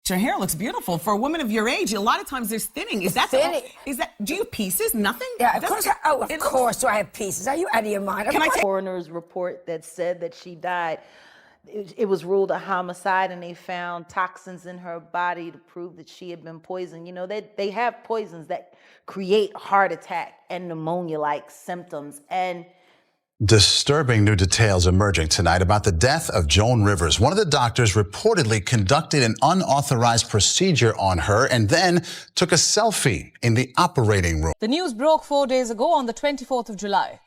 Your hair looks beautiful for a woman of your age. A lot of times there's thinning. Is that Thinning? do you have pieces? Nothing? Yeah, of course. Of course do I have pieces. Are you out of your mind? Can I take Coroner's report that said that she died, it was ruled a homicide, and they found toxins in her body to prove that she had been poisoned. You know, they have poisons that create heart attack and pneumonia-like symptoms. And disturbing new details emerging tonight about the death of Joan Rivers. One of the doctors reportedly conducted an unauthorized procedure on her and then took a selfie in the operating room. The news broke 4 days ago on the 24th of July.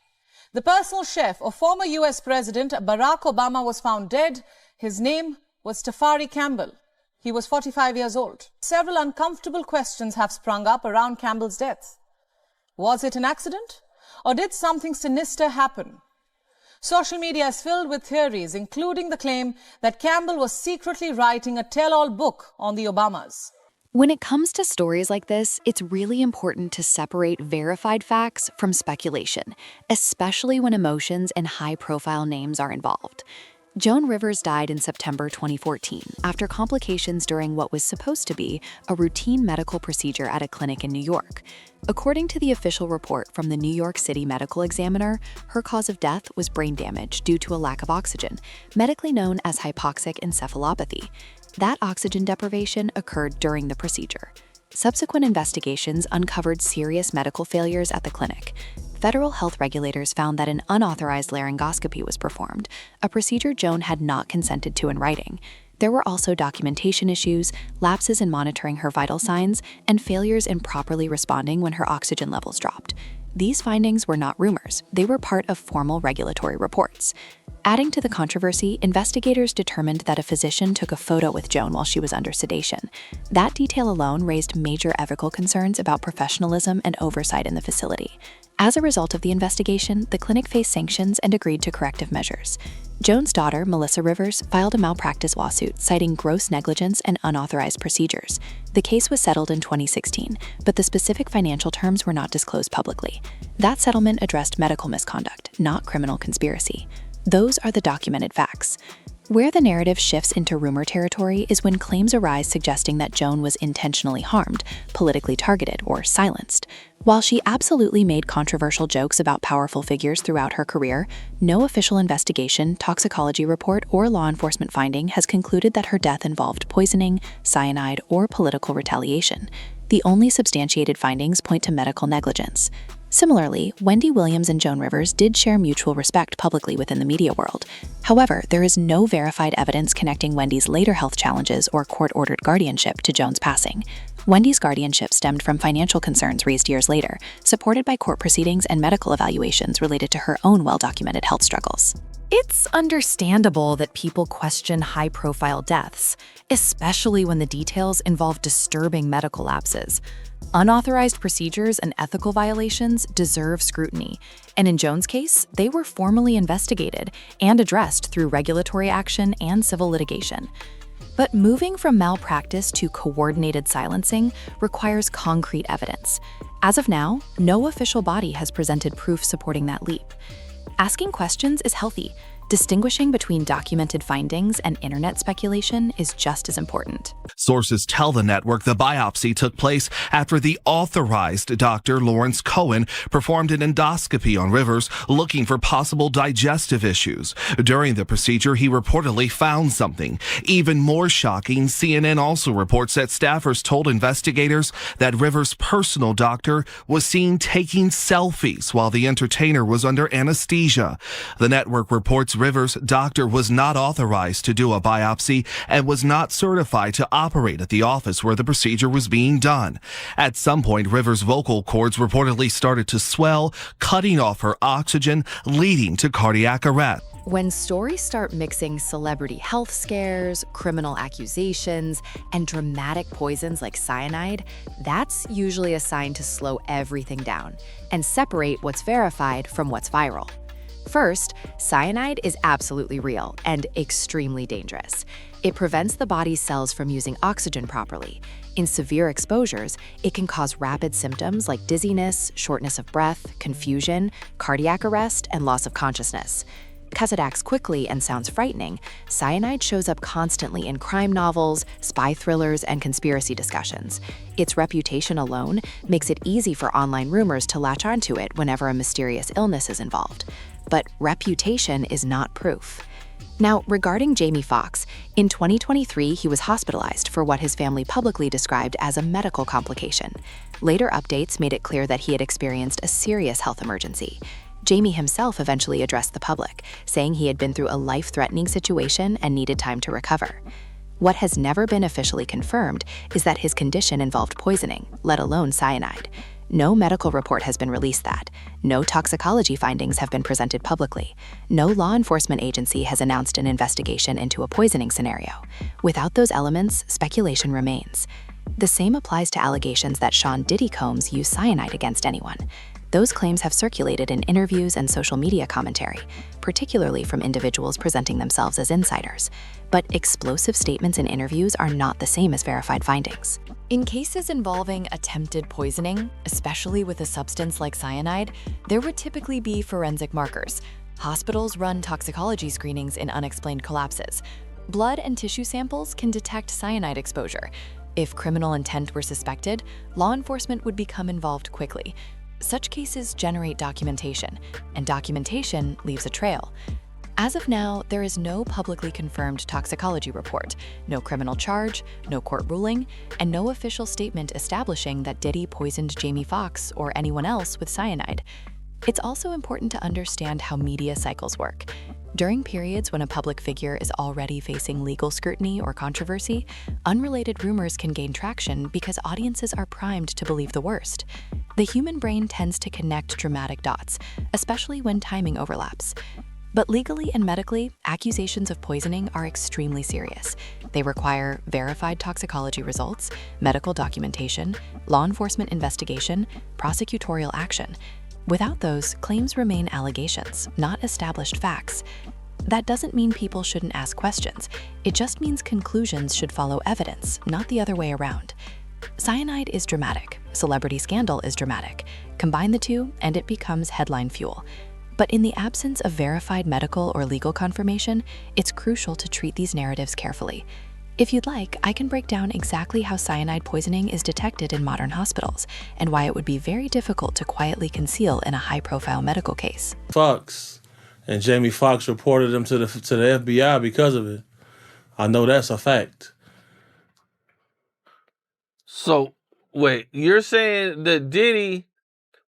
The personal chef of former U.S. President Barack Obama was found dead. His name was Tafari Campbell. He was 45 years old. Several uncomfortable questions have sprung up around Campbell's death. Was it an accident? Or did something sinister happen? Social media is filled with theories, including the claim that Campbell was secretly writing a tell-all book on the Obamas. When it comes to stories like this, it's really important to separate verified facts from speculation, especially when emotions and high-profile names are involved. Joan Rivers died in September 2014 after complications during what was supposed to be a routine medical procedure at a clinic in New York. According to the official report from the New York City Medical Examiner, her cause of death was brain damage due to a lack of oxygen, medically known as hypoxic encephalopathy. That oxygen deprivation occurred during the procedure. Subsequent investigations uncovered serious medical failures at the clinic. Federal health regulators found that an unauthorized laryngoscopy was performed, a procedure Joan had not consented to in writing. There were also documentation issues, lapses in monitoring her vital signs, and failures in properly responding when her oxygen levels dropped. These findings were not rumors. They were part of formal regulatory reports. Adding to the controversy, investigators determined that a physician took a photo with Joan while she was under sedation. That detail alone raised major ethical concerns about professionalism and oversight in the facility. As a result of the investigation, the clinic faced sanctions and agreed to corrective measures. Joan's daughter, Melissa Rivers, filed a malpractice lawsuit citing gross negligence and unauthorized procedures. The case was settled in 2016, but the specific financial terms were not disclosed publicly. That settlement addressed medical misconduct, not criminal conspiracy. Those are the documented facts. Where the narrative shifts into rumor territory is when claims arise suggesting that Joan was intentionally harmed, politically targeted, or silenced. While she absolutely made controversial jokes about powerful figures throughout her career, no official investigation, toxicology report, or law enforcement finding has concluded that her death involved poisoning, cyanide, or political retaliation. The only substantiated findings point to medical negligence. Similarly, Wendy Williams and Joan Rivers did share mutual respect publicly within the media world. However, there is no verified evidence connecting Wendy's later health challenges or court-ordered guardianship to Joan's passing. Wendy's guardianship stemmed from financial concerns raised years later, supported by court proceedings and medical evaluations related to her own well-documented health struggles. It's understandable that people question high-profile deaths, especially when the details involve disturbing medical lapses. Unauthorized procedures and ethical violations deserve scrutiny, and in Joan's case, they were formally investigated and addressed through regulatory action and civil litigation. But moving from malpractice to coordinated silencing requires concrete evidence. As of now, no official body has presented proof supporting that leap. Asking questions is healthy. Distinguishing between documented findings and internet speculation is just as important. Sources tell the network the biopsy took place after the authorized Dr. Lawrence Cohen performed an endoscopy on Rivers looking for possible digestive issues. During the procedure, he reportedly found something. Even more shocking, CNN also reports that staffers told investigators that Rivers' personal doctor was seen taking selfies while the entertainer was under anesthesia. The network reports Rivers' doctor was not authorized to do a biopsy and was not certified to operate at the office where the procedure was being done. At some point, Rivers' vocal cords reportedly started to swell, cutting off her oxygen, leading to cardiac arrest. When stories start mixing celebrity health scares, criminal accusations, and dramatic poisons like cyanide, that's usually a sign to slow everything down and separate what's verified from what's viral. First, cyanide is absolutely real and extremely dangerous. It prevents the body's cells from using oxygen properly. In severe exposures, it can cause rapid symptoms like dizziness, shortness of breath, confusion, cardiac arrest, and loss of consciousness. Because it acts quickly and sounds frightening, cyanide shows up constantly in crime novels, spy thrillers, and conspiracy discussions. Its reputation alone makes it easy for online rumors to latch onto it whenever a mysterious illness is involved. But reputation is not proof. Now, regarding Jamie Foxx, in 2023, he was hospitalized for what his family publicly described as a medical complication. Later updates made it clear that he had experienced a serious health emergency. Jamie himself eventually addressed the public, saying he had been through a life-threatening situation and needed time to recover. What has never been officially confirmed is that his condition involved poisoning, let alone cyanide. No medical report has been released that. No toxicology findings have been presented publicly. No law enforcement agency has announced an investigation into a poisoning scenario. Without those elements, speculation remains. The same applies to allegations that Sean Diddy Combs used cyanide against anyone. Those claims have circulated in interviews and social media commentary, particularly from individuals presenting themselves as insiders. But explosive statements in interviews are not the same as verified findings. In cases involving attempted poisoning, especially with a substance like cyanide, there would typically be forensic markers. Hospitals run toxicology screenings in unexplained collapses. Blood and tissue samples can detect cyanide exposure. If criminal intent were suspected, law enforcement would become involved quickly. Such cases generate documentation, and documentation leaves a trail. As of now, there is no publicly confirmed toxicology report, no criminal charge, no court ruling, and no official statement establishing that Diddy poisoned Jamie Foxx or anyone else with cyanide. It's also important to understand how media cycles work. During periods when a public figure is already facing legal scrutiny or controversy, unrelated rumors can gain traction because audiences are primed to believe the worst. The human brain tends to connect dramatic dots, especially when timing overlaps. But legally and medically, accusations of poisoning are extremely serious. They require verified toxicology results, medical documentation, law enforcement investigation, prosecutorial action. Without those, claims remain allegations, not established facts. That doesn't mean people shouldn't ask questions. It just means conclusions should follow evidence, not the other way around. Cyanide is dramatic. Celebrity scandal is dramatic. Combine the two, and it becomes headline fuel. But in the absence of verified medical or legal confirmation, it's crucial to treat these narratives carefully. If you'd like, I can break down exactly how cyanide poisoning is detected in modern hospitals and why it would be very difficult to quietly conceal in a high-profile medical case. Foxx and Jamie Foxx reported him to the FBI because of it. I know that's a fact. So, wait, you're saying that Diddy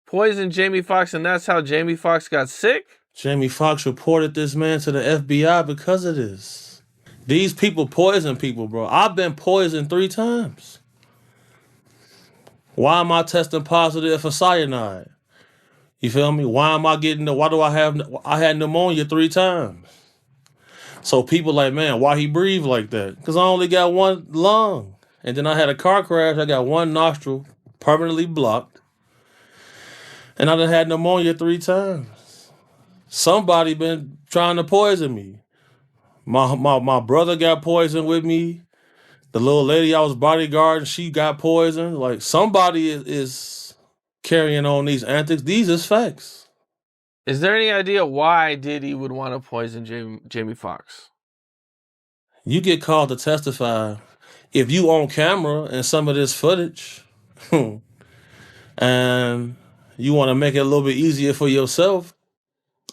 poisoned Jamie Foxx and that's how Jamie Foxx got sick? Jamie Foxx reported this man to the FBI because of this. These people poison people, bro. I've been poisoned 3 times. Why am I testing positive for cyanide? You feel me? Why do I had pneumonia 3 times? So people like, man, why he breathe like that? Because I only got 1 lung. And then I had a car crash. I got 1 nostril permanently blocked. And I done had pneumonia 3 times. Somebody been trying to poison me. My brother got poisoned with me. The little lady I was bodyguarding, she got poisoned. Like, somebody is carrying on these antics. These is facts. Is there any idea why Diddy would want to poison Jamie Foxx? You get called to testify if you on camera and some of this footage and you want to make it a little bit easier for yourself.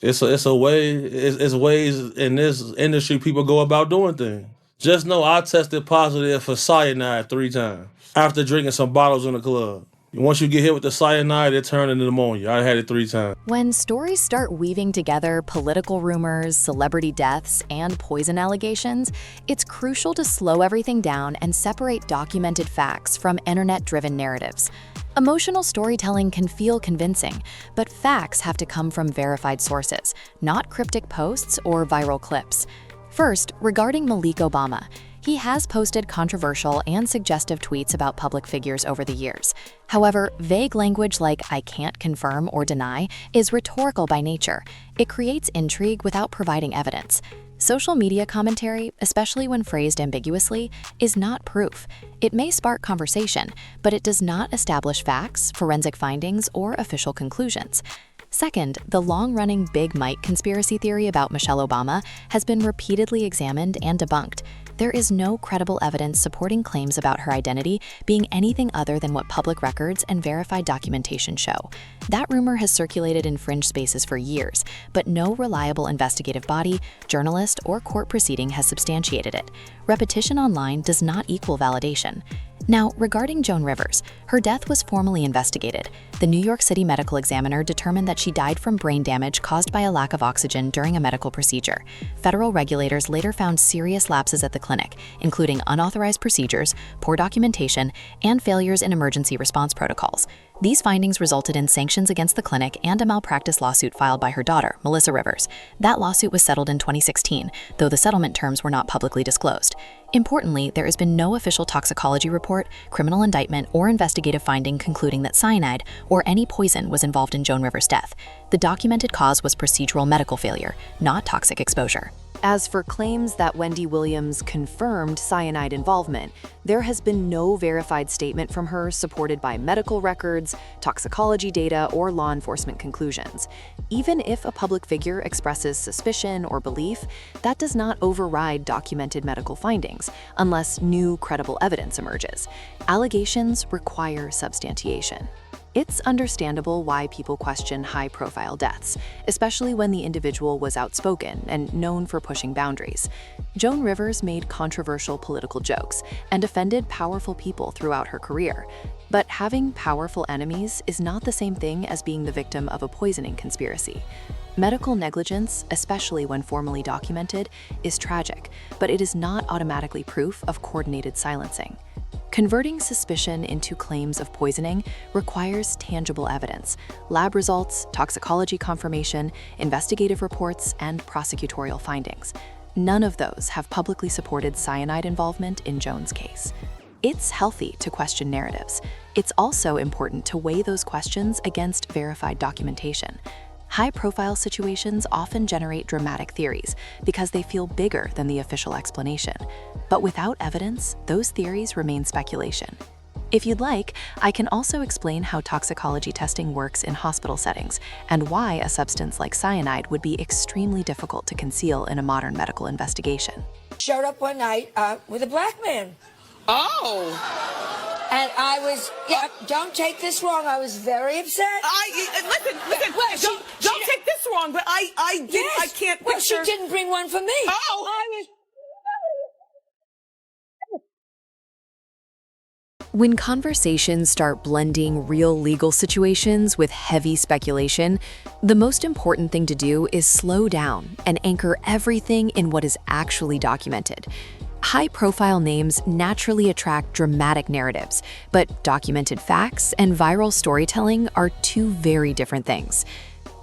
It's ways in this industry people go about doing things. Just know I tested positive for cyanide 3 times after drinking some bottles in the club. Once you get hit with the cyanide, it turned into pneumonia. I had it 3 times. When stories start weaving together political rumors, celebrity deaths, and poison allegations, it's crucial to slow everything down and separate documented facts from internet-driven narratives. Emotional storytelling can feel convincing, but facts have to come from verified sources, not cryptic posts or viral clips. First, regarding Malik Obama, he has posted controversial and suggestive tweets about public figures over the years. However, vague language like "I can't confirm or deny" is rhetorical by nature. It creates intrigue without providing evidence. Social media commentary, especially when phrased ambiguously, is not proof. It may spark conversation, but it does not establish facts, forensic findings, or official conclusions. Second, the long-running Big Mike conspiracy theory about Michelle Obama has been repeatedly examined and debunked. There is no credible evidence supporting claims about her identity being anything other than what public records and verified documentation show. That rumor has circulated in fringe spaces for years, but no reliable investigative body, journalist, or court proceeding has substantiated it. Repetition online does not equal validation. Now, regarding Joan Rivers, her death was formally investigated. The New York City medical examiner determined that she died from brain damage caused by a lack of oxygen during a medical procedure. Federal regulators later found serious lapses at the clinic, including unauthorized procedures, poor documentation, and failures in emergency response protocols. These findings resulted in sanctions against the clinic and a malpractice lawsuit filed by her daughter, Melissa Rivers. That lawsuit was settled in 2016, though the settlement terms were not publicly disclosed. Importantly, there has been no official toxicology report, criminal indictment, or investigative finding concluding that cyanide or any poison was involved in Joan Rivers' death. The documented cause was procedural medical failure, not toxic exposure. As for claims that Wendy Williams confirmed cyanide involvement, there has been no verified statement from her supported by medical records, toxicology data, or law enforcement conclusions. Even if a public figure expresses suspicion or belief, that does not override documented medical findings unless new credible evidence emerges. Allegations require substantiation. It's understandable why people question high-profile deaths, especially when the individual was outspoken and known for pushing boundaries. Joan Rivers made controversial political jokes and offended powerful people throughout her career. But having powerful enemies is not the same thing as being the victim of a poisoning conspiracy. Medical negligence, especially when formally documented, is tragic, but it is not automatically proof of coordinated silencing. Converting suspicion into claims of poisoning requires tangible evidence, lab results, toxicology confirmation, investigative reports, and prosecutorial findings. None of those have publicly supported cyanide involvement in Joan's case. It's healthy to question narratives. It's also important to weigh those questions against verified documentation. High-profile situations often generate dramatic theories because they feel bigger than the official explanation. But without evidence, those theories remain speculation. If you'd like, I can also explain how toxicology testing works in hospital settings and why a substance like cyanide would be extremely difficult to conceal in a modern medical investigation. Showed up one night with a black man. Oh. And I was, don't take this wrong, I was very upset. Listen, don't take this wrong, but I can't Well, picture. she didn't bring one for me. Oh. When conversations start blending real legal situations with heavy speculation, the most important thing to do is slow down and anchor everything in what is actually documented. High-profile names naturally attract dramatic narratives, but documented facts and viral storytelling are two very different things.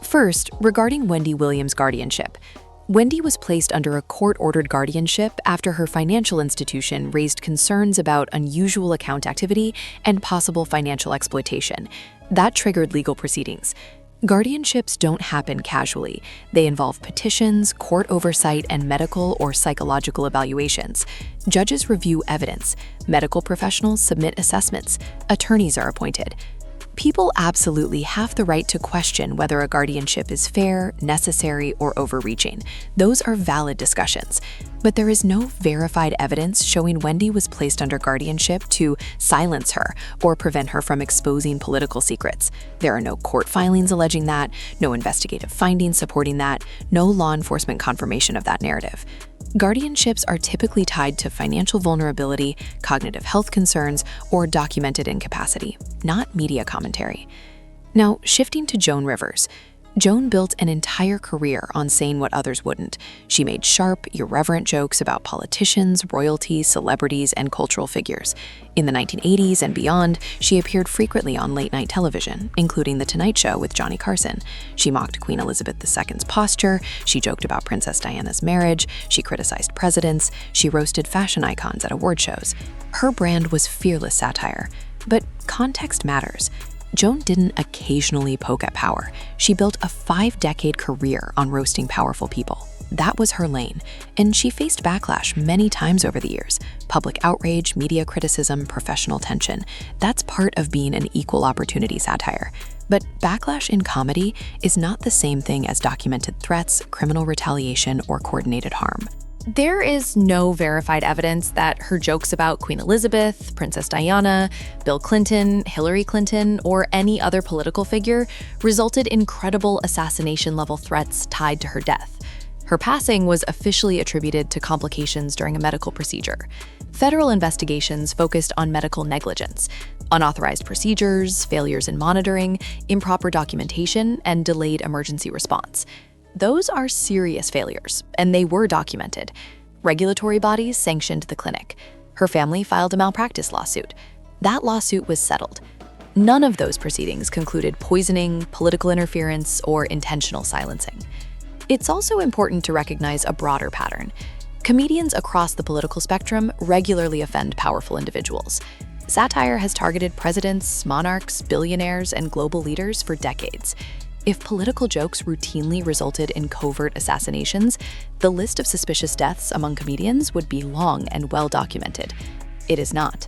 First, regarding Wendy Williams' guardianship. Wendy was placed under a court-ordered guardianship after her financial institution raised concerns about unusual account activity and possible financial exploitation. That triggered legal proceedings. Guardianships don't happen casually. They involve petitions, court oversight, and medical or psychological evaluations. Judges review evidence. Medical professionals submit assessments. Attorneys are appointed. People absolutely have the right to question whether a guardianship is fair, necessary, or overreaching. Those are valid discussions. But there is no verified evidence showing Wendy was placed under guardianship to silence her or prevent her from exposing political secrets. There are no court filings alleging that, no investigative findings supporting that, no law enforcement confirmation of that narrative. Guardianships are typically tied to financial vulnerability, cognitive health concerns, or documented incapacity, not media commentary. Now, shifting to Joan Rivers. Joan built an entire career on saying what others wouldn't. She made sharp, irreverent jokes about politicians, royalty, celebrities, and cultural figures. In the 1980s and beyond, she appeared frequently on late-night television, including The Tonight Show with Johnny Carson. She mocked Queen Elizabeth II's posture, she joked about Princess Diana's marriage, she criticized presidents, she roasted fashion icons at award shows. Her brand was fearless satire. But context matters. Joan didn't occasionally poke at power. She built a 5-decade career on roasting powerful people. That was her lane, and she faced backlash many times over the years. Public outrage, media criticism, professional tension. That's part of being an equal opportunity satire. But backlash in comedy is not the same thing as documented threats, criminal retaliation, or coordinated harm. There is no verified evidence that her jokes about Queen Elizabeth, Princess Diana, Bill Clinton, Hillary Clinton, or any other political figure resulted in credible assassination-level threats tied to her death. Her passing was officially attributed to complications during a medical procedure. Federal investigations focused on medical negligence, unauthorized procedures, failures in monitoring, improper documentation, and delayed emergency response. Those are serious failures, and they were documented. Regulatory bodies sanctioned the clinic. Her family filed a malpractice lawsuit. That lawsuit was settled. None of those proceedings concluded poisoning, political interference, or intentional silencing. It's also important to recognize a broader pattern. Comedians across the political spectrum regularly offend powerful individuals. Satire has targeted presidents, monarchs, billionaires, and global leaders for decades. If political jokes routinely resulted in covert assassinations, the list of suspicious deaths among comedians would be long and well documented. It is not.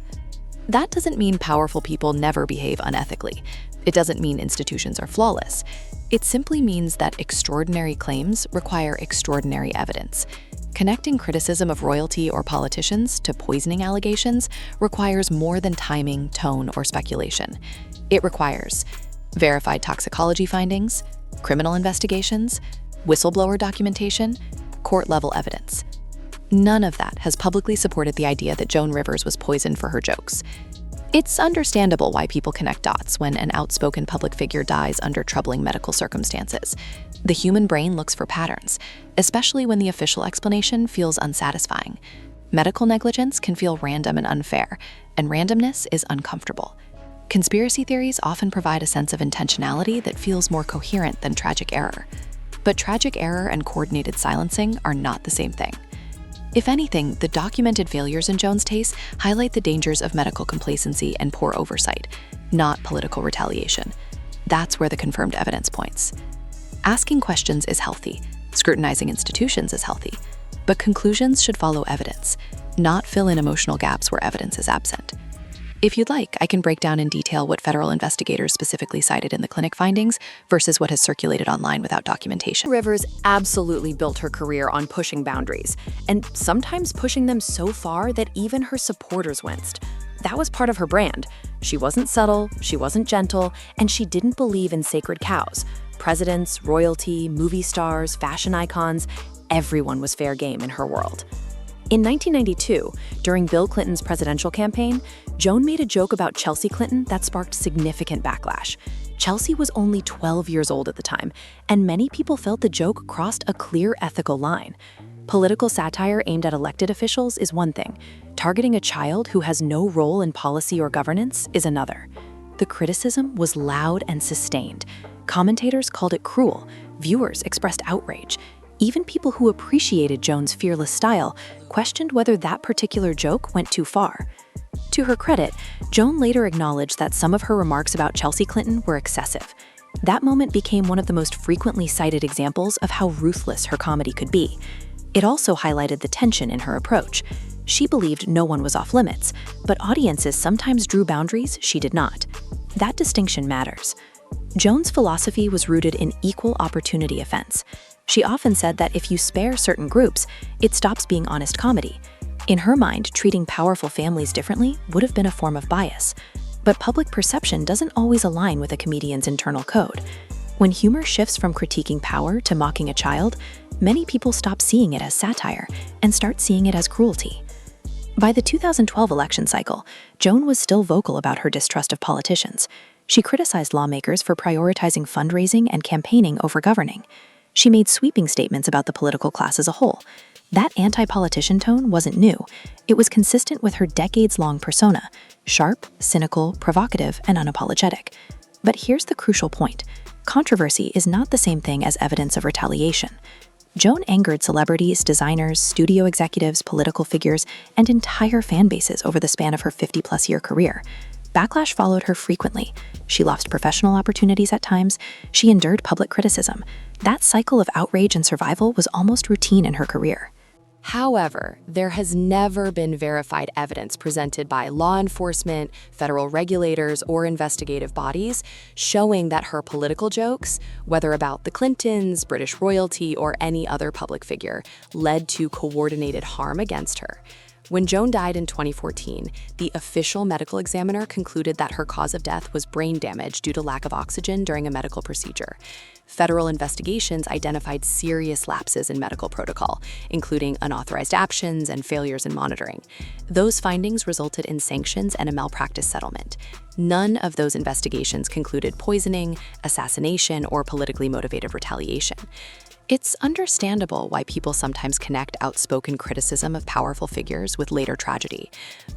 That doesn't mean powerful people never behave unethically. It doesn't mean institutions are flawless. It simply means that extraordinary claims require extraordinary evidence. Connecting criticism of royalty or politicians to poisoning allegations requires more than timing, tone, or speculation. It requires verified toxicology findings, criminal investigations, whistleblower documentation, court-level evidence. None of that has publicly supported the idea that Joan Rivers was poisoned for her jokes. It's understandable why people connect dots when an outspoken public figure dies under troubling medical circumstances. The human brain looks for patterns, especially when the official explanation feels unsatisfying. Medical negligence can feel random and unfair, and randomness is uncomfortable. Conspiracy theories often provide a sense of intentionality that feels more coherent than tragic error. But tragic error and coordinated silencing are not the same thing. If anything, the documented failures in Joan's case highlight the dangers of medical complacency and poor oversight, not political retaliation. That's where the confirmed evidence points. Asking questions is healthy, scrutinizing institutions is healthy, but conclusions should follow evidence, not fill in emotional gaps where evidence is absent. If you'd like, I can break down in detail what federal investigators specifically cited in the clinic findings versus what has circulated online without documentation. Rivers absolutely built her career on pushing boundaries, and sometimes pushing them so far that even her supporters winced. That was part of her brand. She wasn't subtle, she wasn't gentle, and she didn't believe in sacred cows. Presidents, royalty, movie stars, fashion icons, everyone was fair game in her world. In 1992, during Bill Clinton's presidential campaign, Joan made a joke about Chelsea Clinton that sparked significant backlash. Chelsea was only 12 years old at the time, and many people felt the joke crossed a clear ethical line. Political satire aimed at elected officials is one thing. Targeting a child who has no role in policy or governance is another. The criticism was loud and sustained. Commentators called it cruel. Viewers expressed outrage. Even people who appreciated Joan's fearless style questioned whether that particular joke went too far. To her credit, Joan later acknowledged that some of her remarks about Chelsea Clinton were excessive. That moment became one of the most frequently cited examples of how ruthless her comedy could be. It also highlighted the tension in her approach. She believed no one was off limits, but audiences sometimes drew boundaries she did not. That distinction matters. Joan's philosophy was rooted in equal opportunity offense. She often said that if you spare certain groups, it stops being honest comedy. In her mind, treating powerful families differently would have been a form of bias. But public perception doesn't always align with a comedian's internal code. When humor shifts from critiquing power to mocking a child, many people stop seeing it as satire and start seeing it as cruelty. By the 2012 election cycle, Joan was still vocal about her distrust of politicians. She criticized lawmakers for prioritizing fundraising and campaigning over governing. She made sweeping statements about the political class as a whole. That anti-politician tone wasn't new. It was consistent with her decades-long persona: sharp, cynical, provocative, and unapologetic. But here's the crucial point. Controversy is not the same thing as evidence of retaliation. Joan angered celebrities, designers, studio executives, political figures, and entire fan bases over the span of her 50-plus-year career. Backlash followed her frequently. She lost professional opportunities at times. She endured public criticism. That cycle of outrage and survival was almost routine in her career. However, there has never been verified evidence presented by law enforcement, federal regulators, or investigative bodies showing that her political jokes, whether about the Clintons, British royalty, or any other public figure, led to coordinated harm against her. When Joan died in 2014, the official medical examiner concluded that her cause of death was brain damage due to lack of oxygen during a medical procedure. Federal investigations identified serious lapses in medical protocol, including unauthorized actions and failures in monitoring. Those findings resulted in sanctions and a malpractice settlement. None of those investigations concluded poisoning, assassination, or politically motivated retaliation. It's understandable why people sometimes connect outspoken criticism of powerful figures with later tragedy.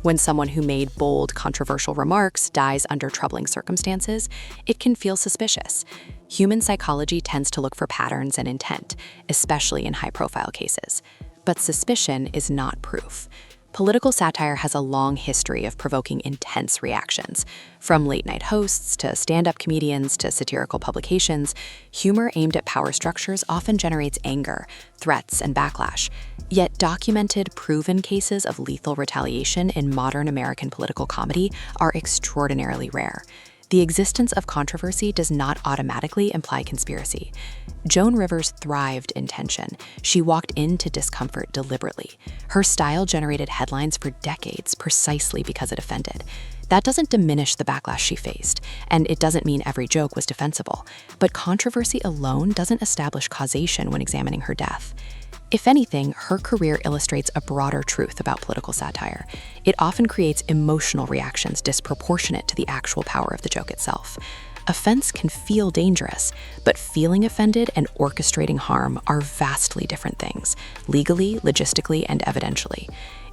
When someone who made bold, controversial remarks dies under troubling circumstances, it can feel suspicious. Human psychology tends to look for patterns and intent, especially in high-profile cases. But suspicion is not proof. Political satire has a long history of provoking intense reactions. From late-night hosts to stand-up comedians to satirical publications, humor aimed at power structures often generates anger, threats, and backlash. Yet documented, proven cases of lethal retaliation in modern American political comedy are extraordinarily rare. The existence of controversy does not automatically imply conspiracy. Joan Rivers thrived in tension. She walked into discomfort deliberately. Her style generated headlines for decades precisely because it offended. That doesn't diminish the backlash she faced, and it doesn't mean every joke was defensible. But controversy alone doesn't establish causation when examining her death. If anything, her career illustrates a broader truth about political satire. It often creates emotional reactions disproportionate to the actual power of the joke itself. Offense can feel dangerous, but feeling offended and orchestrating harm are vastly different things, legally, logistically, and evidentially.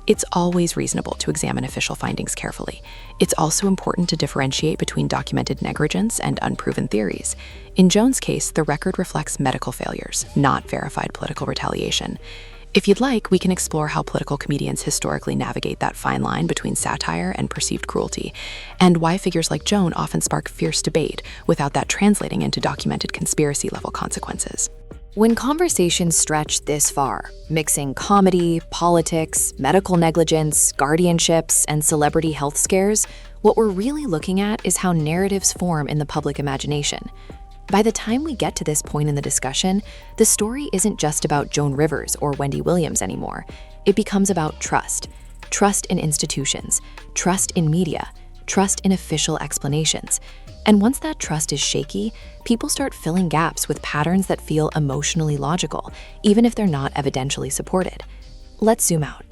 It's always reasonable to examine official findings carefully. It's also important to differentiate between documented negligence and unproven theories. In Joan's case, the record reflects medical failures, not verified political retaliation. If you'd like, we can explore how political comedians historically navigate that fine line between satire and perceived cruelty, and why figures like Joan often spark fierce debate without that translating into documented conspiracy-level consequences. When conversations stretch this far, mixing comedy, politics, medical negligence, guardianships, and celebrity health scares, what we're really looking at is how narratives form in the public imagination. By the time we get to this point in the discussion, the story isn't just about Joan Rivers or Wendy Williams anymore. It becomes about trust. Trust in institutions, trust in media, trust in official explanations. And once that trust is shaky, people start filling gaps with patterns that feel emotionally logical, even if they're not evidentially supported. Let's zoom out.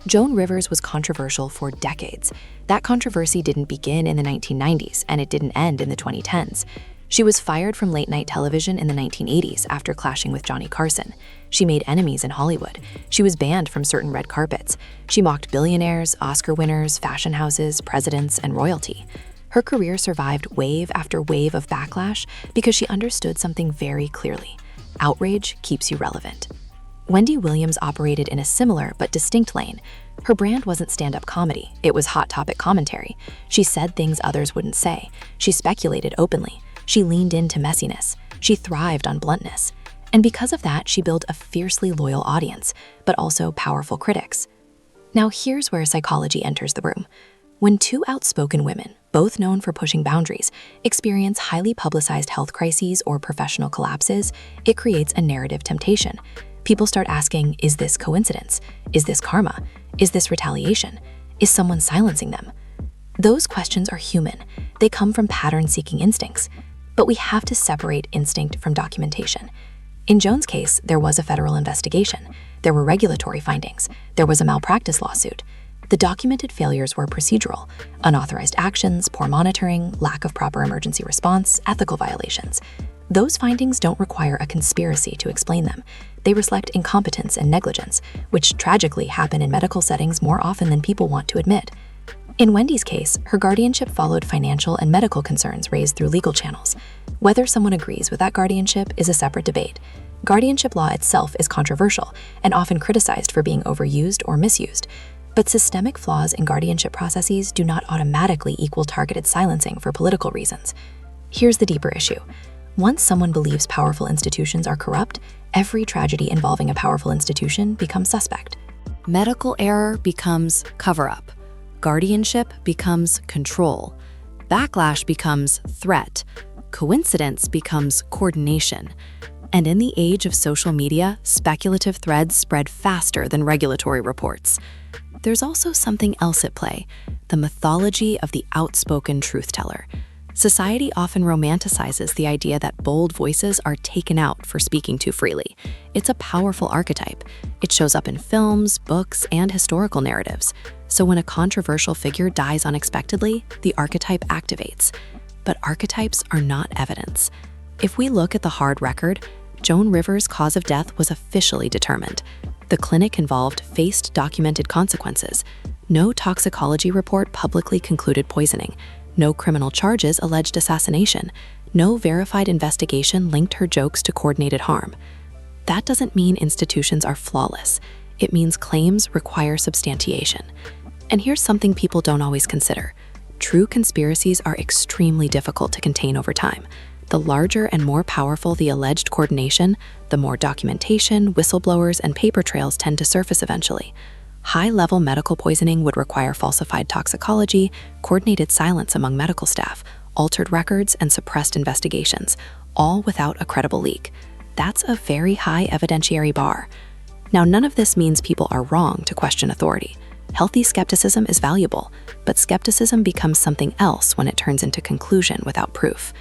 Joan Rivers was controversial for decades. That controversy didn't begin in the 1990s, and it didn't end in the 2010s. She was fired from late-night television in the 1980s after clashing with Johnny Carson. She made enemies in Hollywood. She was banned from certain red carpets. She mocked billionaires, Oscar winners, fashion houses, presidents, and royalty. Her career survived wave after wave of backlash because she understood something very clearly. Outrage keeps you relevant. Wendy Williams operated in a similar but distinct lane. Her brand wasn't stand-up comedy, it was hot topic commentary. She said things others wouldn't say. She speculated openly. She leaned into messiness. She thrived on bluntness. And because of that, she built a fiercely loyal audience, but also powerful critics. Now here's where psychology enters the room. When two outspoken women, both known for pushing boundaries, experience highly publicized health crises or professional collapses, it creates a narrative temptation. People start asking, is this coincidence? Is this karma? Is this retaliation? Is someone silencing them? Those questions are human. They come from pattern-seeking instincts. But we have to separate instinct from documentation. In Joan's case, there was a federal investigation. There were regulatory findings. There was a malpractice lawsuit. The documented failures were procedural: unauthorized actions, poor monitoring, lack of proper emergency response, ethical violations. Those findings don't require a conspiracy to explain them. They reflect incompetence and negligence, which tragically happen in medical settings more often than people want to admit. In Wendy's case, her guardianship followed financial and medical concerns raised through legal channels. Whether someone agrees with that guardianship is a separate debate. Guardianship law itself is controversial and often criticized for being overused or misused. But systemic flaws in guardianship processes do not automatically equal targeted silencing for political reasons. Here's the deeper issue. Once someone believes powerful institutions are corrupt, every tragedy involving a powerful institution becomes suspect. Medical error becomes cover-up. Guardianship becomes control. Backlash becomes threat. Coincidence becomes coordination. And in the age of social media, speculative threads spread faster than regulatory reports. There's also something else at play, the mythology of the outspoken truth-teller. Society often romanticizes the idea that bold voices are taken out for speaking too freely. It's a powerful archetype. It shows up in films, books, and historical narratives. So when a controversial figure dies unexpectedly, the archetype activates. But archetypes are not evidence. If we look at the hard record, Joan Rivers' cause of death was officially determined. The clinic involved faced documented consequences. No toxicology report publicly concluded poisoning. No criminal charges alleged assassination. No verified investigation linked her jokes to coordinated harm. That doesn't mean institutions are flawless. It means claims require substantiation. And here's something people don't always consider. True conspiracies are extremely difficult to contain over time. The larger and more powerful the alleged coordination, the more documentation, whistleblowers, and paper trails tend to surface eventually. High-level medical poisoning would require falsified toxicology, coordinated silence among medical staff, altered records, and suppressed investigations, all without a credible leak. That's a very high evidentiary bar. Now, none of this means people are wrong to question authority. Healthy skepticism is valuable, but skepticism becomes something else when it turns into conclusion without proof.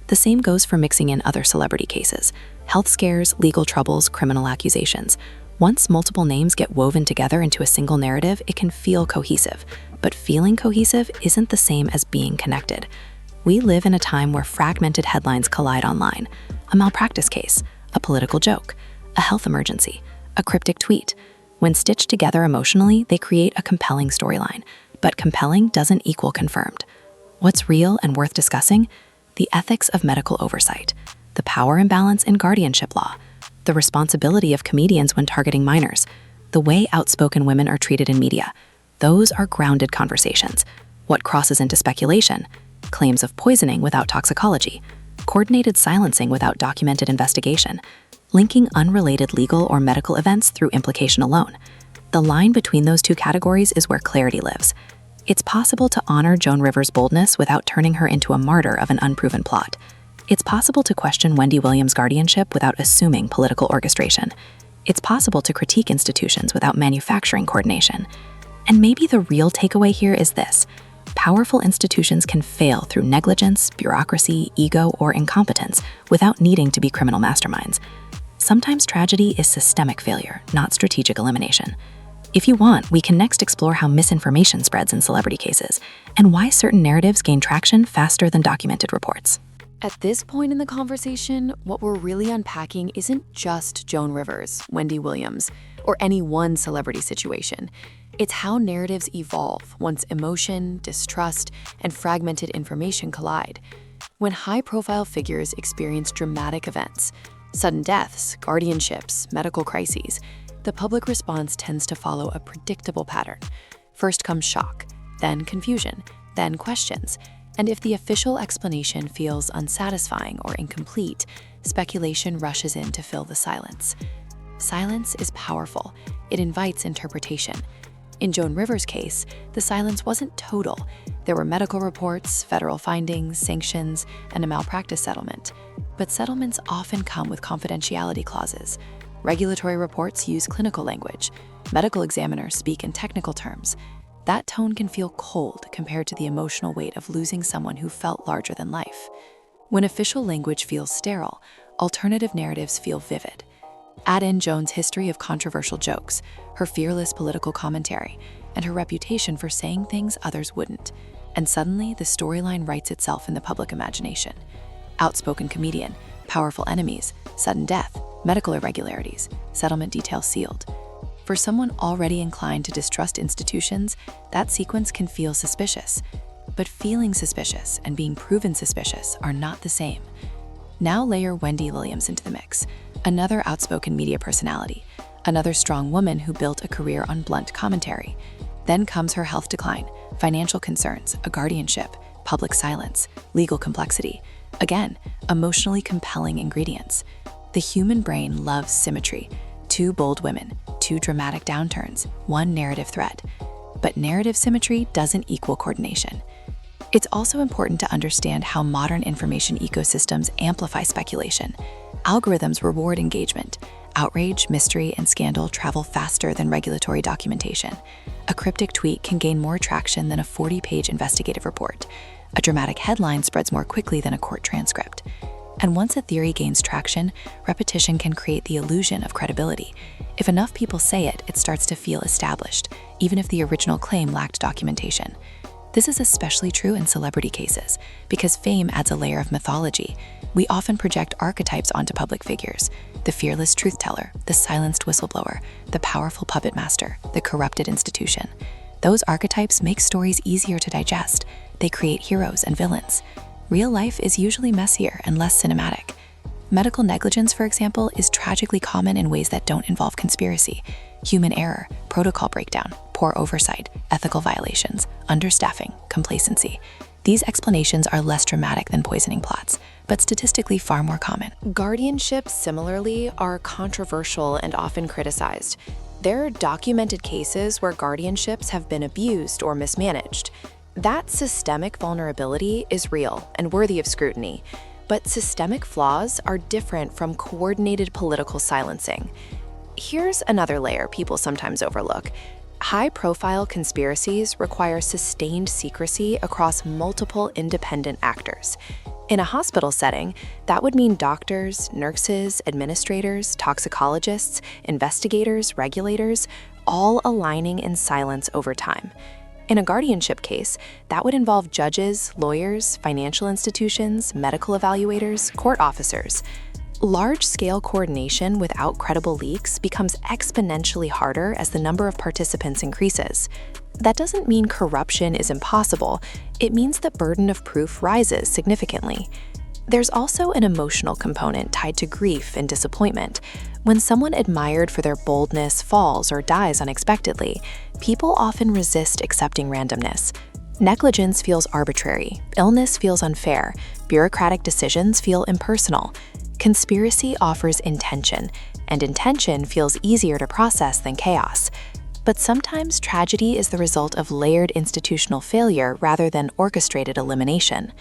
The same goes for mixing in other celebrity cases, health scares, legal troubles, criminal accusations. Once multiple names get woven together into a single narrative, it can feel cohesive. But feeling cohesive isn't the same as being connected. We live in a time where fragmented headlines collide online. A malpractice case, a political joke, a health emergency, a cryptic tweet. When stitched together emotionally, they create a compelling storyline. But compelling doesn't equal confirmed. What's real and worth discussing? The ethics of medical oversight, the power imbalance in guardianship law, the responsibility of comedians when targeting minors, the way outspoken women are treated in media. Those are grounded conversations. What crosses into speculation? Claims of poisoning without toxicology, coordinated silencing without documented investigation, linking unrelated legal or medical events through implication alone. The line between those two categories is where clarity lives. It's possible to honor Joan Rivers' boldness without turning her into a martyr of an unproven plot. It's possible to question Wendy Williams' guardianship without assuming political orchestration. It's possible to critique institutions without manufacturing coordination. And maybe the real takeaway here is this: powerful institutions can fail through negligence, bureaucracy, ego, or incompetence without needing to be criminal masterminds. Sometimes tragedy is systemic failure, not strategic elimination. If you want, we can next explore how misinformation spreads in celebrity cases and why certain narratives gain traction faster than documented reports. At this point in the conversation, what we're really unpacking isn't just Joan Rivers, Wendy Williams, or any one celebrity situation. It's how narratives evolve once emotion, distrust, and fragmented information collide. When high-profile figures experience dramatic events, sudden deaths, guardianships, medical crises, the public response tends to follow a predictable pattern. First comes shock, then confusion, then questions. And if the official explanation feels unsatisfying or incomplete, speculation rushes in to fill the silence. Silence is powerful. It invites interpretation. In Joan Rivers' case, the silence wasn't total. There were medical reports, federal findings, sanctions, and a malpractice settlement. But settlements often come with confidentiality clauses. Regulatory reports use clinical language. Medical examiners speak in technical terms. That tone can feel cold compared to the emotional weight of losing someone who felt larger than life. When official language feels sterile, alternative narratives feel vivid. Add in Joan's history of controversial jokes, her fearless political commentary, and her reputation for saying things others wouldn't, and suddenly the storyline writes itself in the public imagination. Outspoken comedian, powerful enemies, sudden death, medical irregularities, settlement details sealed. For someone already inclined to distrust institutions, that sequence can feel suspicious. But feeling suspicious and being proven suspicious are not the same. Now layer Wendy Williams into the mix, another outspoken media personality, another strong woman who built a career on blunt commentary. Then comes her health decline, financial concerns, a guardianship, public silence, legal complexity. Again, emotionally compelling ingredients. The human brain loves symmetry. 2 bold women, 2 dramatic downturns, 1 narrative threat. But narrative symmetry doesn't equal coordination. It's also important to understand how modern information ecosystems amplify speculation. Algorithms reward engagement. Outrage, mystery, and scandal travel faster than regulatory documentation. A cryptic tweet can gain more traction than a 40-page investigative report. A dramatic headline spreads more quickly than a court transcript. And once a theory gains traction, repetition can create the illusion of credibility. If enough people say it, it starts to feel established, even if the original claim lacked documentation. This is especially true in celebrity cases, because fame adds a layer of mythology. We often project archetypes onto public figures: the fearless truth teller, the silenced whistleblower, the powerful puppet master, the corrupted institution. Those archetypes make stories easier to digest. They create heroes and villains. Real life is usually messier and less cinematic. Medical negligence, for example, is tragically common in ways that don't involve conspiracy. Human error, protocol breakdown, poor oversight, ethical violations, understaffing, complacency. These explanations are less dramatic than poisoning plots, but statistically far more common. Guardianships, similarly, are controversial and often criticized. There are documented cases where guardianships have been abused or mismanaged. That systemic vulnerability is real and worthy of scrutiny, but systemic flaws are different from coordinated political silencing. Here's another layer people sometimes overlook. High-profile conspiracies require sustained secrecy across multiple independent actors. In a hospital setting, that would mean doctors, nurses, administrators, toxicologists, investigators, regulators, all aligning in silence over time. In a guardianship case, that would involve judges, lawyers, financial institutions, medical evaluators, court officers. Large-scale coordination without credible leaks becomes exponentially harder as the number of participants increases. That doesn't mean corruption is impossible. It means the burden of proof rises significantly. There's also an emotional component tied to grief and disappointment. When someone admired for their boldness falls or dies unexpectedly, people often resist accepting randomness. Negligence feels arbitrary, illness feels unfair, bureaucratic decisions feel impersonal. Conspiracy offers intention, and intention feels easier to process than chaos. But sometimes tragedy is the result of layered institutional failure rather than orchestrated elimination.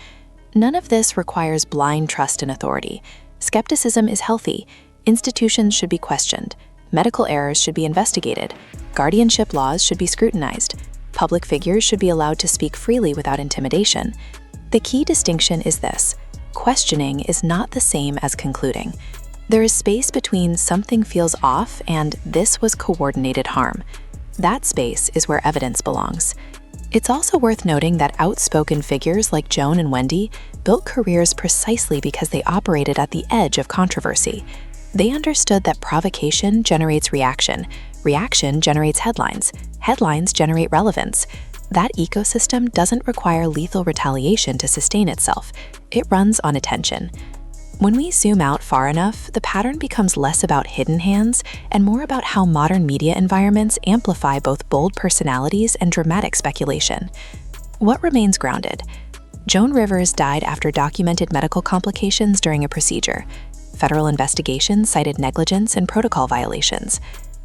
None of this requires blind trust in authority. Skepticism is healthy. Institutions should be questioned. Medical errors should be investigated. Guardianship laws should be scrutinized. Public figures should be allowed to speak freely without intimidation. The key distinction is this: questioning is not the same as concluding. There is space between something feels off and this was coordinated harm. That space is where evidence belongs. It's also worth noting that outspoken figures like Joan and Wendy built careers precisely because they operated at the edge of controversy. They understood that provocation generates reaction, reaction generates headlines, headlines generate relevance. That ecosystem doesn't require lethal retaliation to sustain itself. It runs on attention. When we zoom out far enough, the pattern becomes less about hidden hands and more about how modern media environments amplify both bold personalities and dramatic speculation. What remains grounded? Joan Rivers died after documented medical complications during a procedure. Federal investigations cited negligence and protocol violations.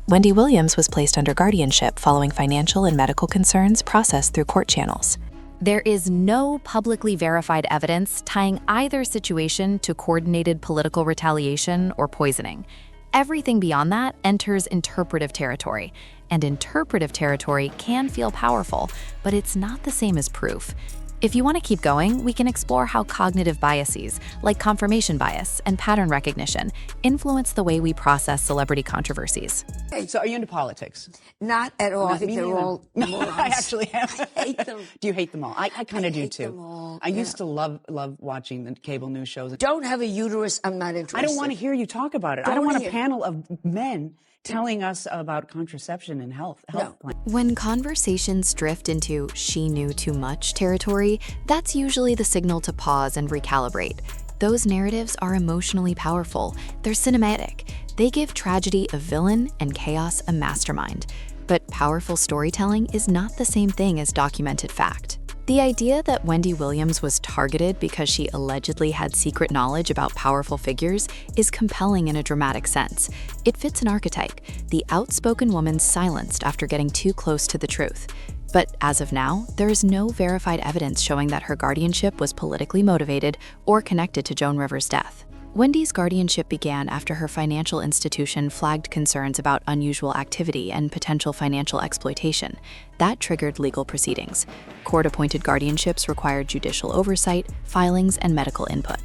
Wendy Williams was placed under guardianship following financial and medical concerns processed through court channels. There is no publicly verified evidence tying either situation to coordinated political retaliation or poisoning. Everything beyond that enters interpretive territory, and interpretive territory can feel powerful, but it's not the same as proof. If you want to keep going, we can explore how cognitive biases, like confirmation bias and pattern recognition, influence the way we process celebrity controversies. Hey, so are you into politics? Not at all. I think Me they're neither. all No, morons. I actually am. I hate them. Do you hate them all? I kind of do hate too. them all, I used yeah. to love watching the cable news shows. Don't have a uterus. I'm not interested. I don't want to hear you talk about it. I Don't don't want wanna a hear- panel of men telling us about contraception and health No. plans. When conversations drift into "she knew too much" territory, that's usually the signal to pause and recalibrate. Those narratives are emotionally powerful. They're cinematic. They give tragedy a villain and chaos a mastermind. But powerful storytelling is not the same thing as documented fact. The idea that Wendy Williams was targeted because she allegedly had secret knowledge about powerful figures is compelling in a dramatic sense. It fits an archetype, the outspoken woman silenced after getting too close to the truth. But as of now, there is no verified evidence showing that her guardianship was politically motivated or connected to Joan Rivers' death. Wendy's guardianship began after her financial institution flagged concerns about unusual activity and potential financial exploitation. That triggered legal proceedings. Court-appointed guardianships required judicial oversight, filings, and medical input.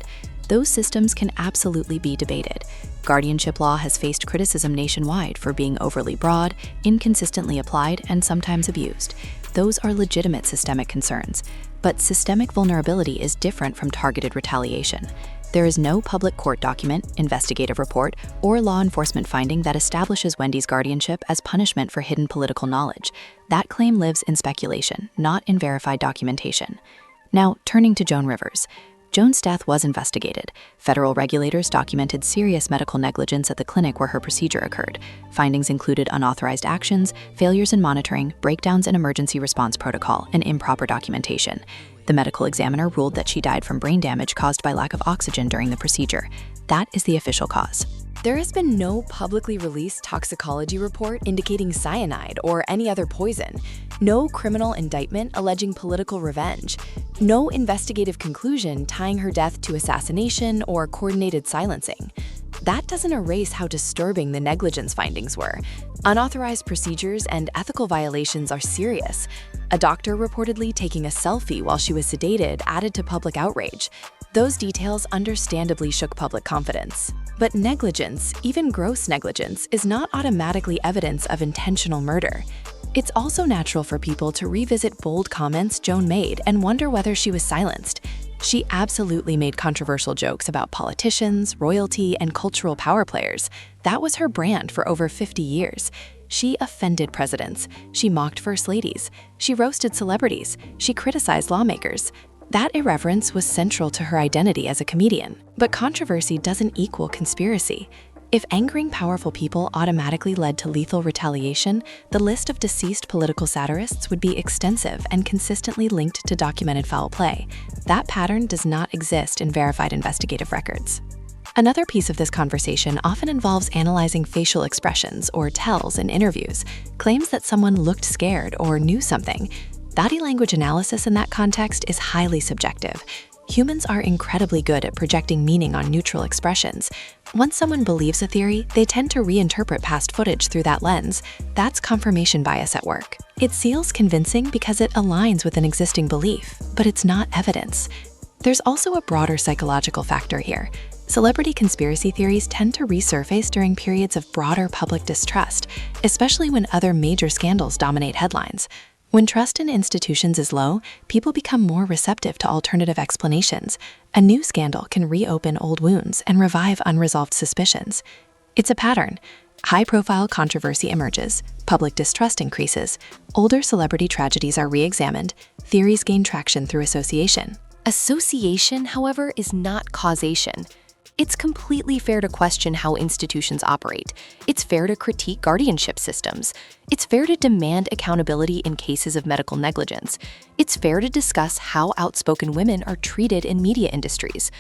Those systems can absolutely be debated. Guardianship law has faced criticism nationwide for being overly broad, inconsistently applied, and sometimes abused. Those are legitimate systemic concerns. But systemic vulnerability is different from targeted retaliation. There is no public court document, investigative report, or law enforcement finding that establishes Wendy's guardianship as punishment for hidden political knowledge. That claim lives in speculation, not in verified documentation. Now, turning to Joan Rivers. Joan's death was investigated. Federal regulators documented serious medical negligence at the clinic where her procedure occurred. Findings included unauthorized actions, failures in monitoring, breakdowns in emergency response protocol, and improper documentation. The medical examiner ruled that she died from brain damage caused by lack of oxygen during the procedure. That is the official cause. There has been no publicly released toxicology report indicating cyanide or any other poison, no criminal indictment alleging political revenge, no investigative conclusion tying her death to assassination or coordinated silencing. That doesn't erase how disturbing the negligence findings were. Unauthorized procedures and ethical violations are serious. A doctor reportedly taking a selfie while she was sedated added to public outrage. Those details understandably shook public confidence. But negligence, even gross negligence, is not automatically evidence of intentional murder. It's also natural for people to revisit bold comments Joan made and wonder whether she was silenced. She absolutely made controversial jokes about politicians, royalty, and cultural power players. That was her brand for over 50 years. She offended presidents. She mocked first ladies. She roasted celebrities. She criticized lawmakers. That irreverence was central to her identity as a comedian. But controversy doesn't equal conspiracy. If angering powerful people automatically led to lethal retaliation, the list of deceased political satirists would be extensive and consistently linked to documented foul play. That pattern does not exist in verified investigative records. Another piece of this conversation often involves analyzing facial expressions or tells in interviews, claims that someone looked scared or knew something. Body language analysis in that context is highly subjective. Humans are incredibly good at projecting meaning on neutral expressions. Once someone believes a theory, they tend to reinterpret past footage through that lens. That's confirmation bias at work. It feels convincing because it aligns with an existing belief, but it's not evidence. There's also a broader psychological factor here. Celebrity conspiracy theories tend to resurface during periods of broader public distrust, especially when other major scandals dominate headlines. When trust in institutions is low, people become more receptive to alternative explanations. A new scandal can reopen old wounds and revive unresolved suspicions. It's a pattern. High-profile controversy emerges, public distrust increases, older celebrity tragedies are re-examined, theories gain traction through association. Association, however, is not causation. It's completely fair to question how institutions operate. It's fair to critique guardianship systems. It's fair to demand accountability in cases of medical negligence. It's fair to discuss how outspoken women are treated in media industries.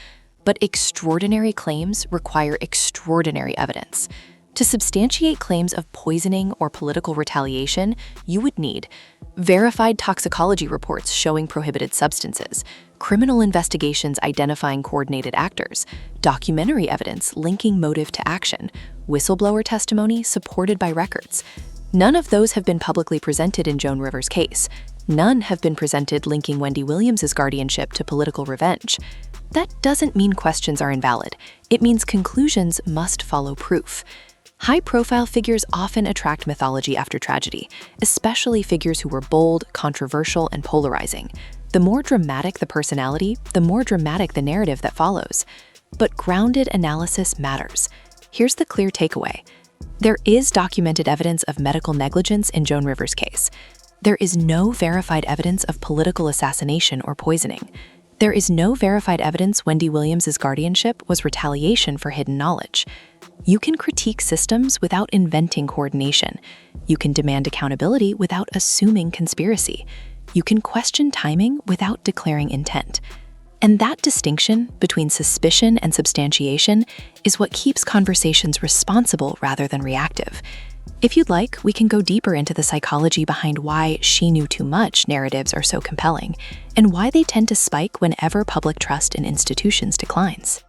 But extraordinary claims require extraordinary evidence. To substantiate claims of poisoning or political retaliation, you would need verified toxicology reports showing prohibited substances, criminal investigations identifying coordinated actors, documentary evidence linking motive to action, whistleblower testimony supported by records. None of those have been publicly presented in Joan Rivers' case. None have been presented linking Wendy Williams' guardianship to political revenge. That doesn't mean questions are invalid. It means conclusions must follow proof. High-profile figures often attract mythology after tragedy, especially figures who were bold, controversial, and polarizing. The more dramatic the personality, the more dramatic the narrative that follows. But grounded analysis matters. Here's the clear takeaway. There is documented evidence of medical negligence in Joan Rivers' case. There is no verified evidence of political assassination or poisoning. There is no verified evidence Wendy Williams' guardianship was retaliation for hidden knowledge. You can critique systems without inventing coordination. You can demand accountability without assuming conspiracy. You can question timing without declaring intent. And that distinction between suspicion and substantiation is what keeps conversations responsible rather than reactive. If you'd like, we can go deeper into the psychology behind why "she knew too much" narratives are so compelling, and why they tend to spike whenever public trust in institutions declines.